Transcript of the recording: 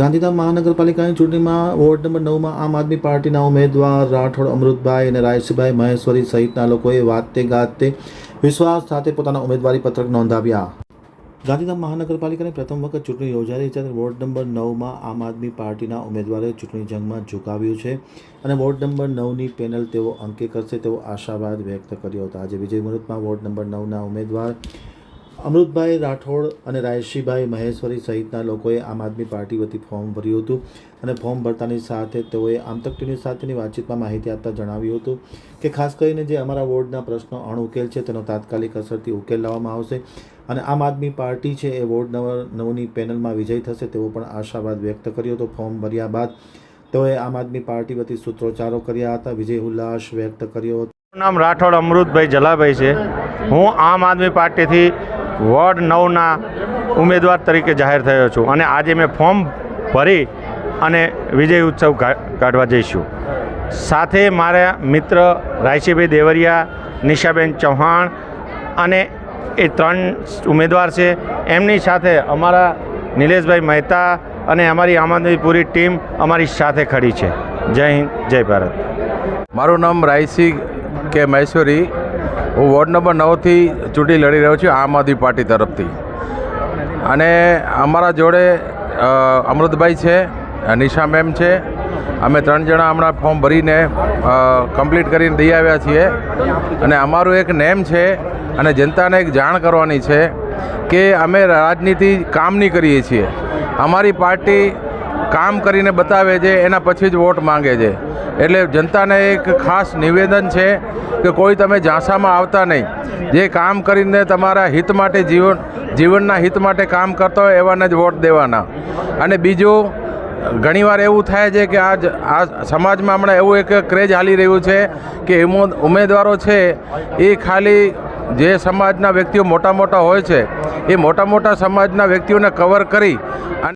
ગાંધીધામ મહાનગરપાલિકાની ચૂંટણીમાં ward number 9માં આમ આદમી પાર્ટીના ઉમેદવાર રાઠોડ અમૃતભાઈ અને રાયસીભાઈ મહેશ્વરી સહિતના લોકોએ વાતે ગાતે વિશ્વાસ સાથે પોતાના ઉમેદવારી પત્રક નોંધાવ્યા. ગાંધીધામ મહાનગરપાલિકાની પ્રથમ વખત ચૂંટણી યોજાઈ રહી છે ત્યારે વોર્ડ નંબર 9માં આમ આદમી પાર્ટીના ઉમેદવારે ચૂંટણી જંગમાં ઝુકાવ્યું છે અને વોર્ડ નંબર 9ની પેનલ તેઓ અંકે કરશે તેવો આશાવાદ વ્યક્ત કર્યો હતો. આજે વિજય મુહૂર્તમાં વોર્ડ નંબર 9ના ઉમેદવાર અમૃતભાઈ રાઠોડ અને રાયશીભાઈ મહેશ્વરી સહિતના લોકોએ આમ આદમી પાર્ટી વતી ફોર્મ ભર્યું હતું અને ફોર્મ ભરતાની સાથે તેઓએ આમતક ટીવી સાથેની વાતચીતમાં માહિતી આપતા જણાવ્યું હતું કે ખાસ કરીને જે અમારા વોર્ડના પ્રશ્નો અણઉકેલ છે તેનો તાત્કાલિક અસરથી ઉકેલ લાવવામાં આવશે અને આમ આદમી પાર્ટી છે એ વોર્ડ નંબર 9ની પેનલમાં વિજય થશે તેવો પણ આશાવાદ વ્યક્ત કર્યો હતો. ફોર્મ ભર્યા બાદ તેઓએ આમ આદમી પાર્ટી વતી સૂત્રોચ્ચારો કર્યા હતા, વિજય ઉલ્લાસ વ્યક્ત કર્યો હતો. નામ રાઠોડ અમૃતભાઈ જલાભાઈ છે. હું આમ આદમી પાર્ટીથી વોર્ડ 9ના ઉમેદવાર તરીકે જાહેર થયો છું અને આજે મેં ફોર્મ ભરી અને વિજય ઉત્સવ કાઢવા જઈશું. સાથે મારા મિત્ર રાયસીભાઈ દેવરિયા, નિશાબેન ચૌહાણ અને એ 3 ઉમેદવાર છે. એમની સાથે અમારા નિલેશભાઈ મહેતા અને અમારી આમ આદમી પૂરી ટીમ અમારી સાથે ખડી છે. જય હિન્દ, જય ભારત. મારું નામ રાયસી કે મહેશ્વરી. હું વોર્ડ નંબર 9થી ચૂંટણી લડી રહ્યો છું આમ આદમી પાર્ટી તરફથી. અને અમારા જોડે અમૃતભાઈ છે, નિશા મેમ છે. અમે 3 જણા હમણાં ફોર્મ ભરીને કમ્પ્લીટ કરીને દઈ આવ્યા છીએ. અને અમારું એક નેમ છે અને જનતાને એક જાણ કરવાની છે કે અમે રાજનીતિ કામની કરીએ છીએ. અમારી પાર્ટી કામ કરીને બતાવે છે, એના પછી જ વોટ માંગે છે. એટલે જનતાને એક ખાસ નિવેદન છે કે કોઈ તમે ઝાંસામાં આવતા નહીં. જે કામ કરીને તમારા હિત માટે જીવનના હિત માટે કામ કરતા હોય એવાને જ વોટ દેવાના. અને બીજું, ઘણીવાર એવું થાય છે કે આ સમાજમાં હમણાં એવું એક ક્રેઝ હાલી રહ્યું છે કે ઉમેદવારો છે એ ખાલી જે સમાજના વ્યક્તિઓ મોટા હોય છે એ મોટા સમાજના વ્યક્તિઓને કવર કરી અને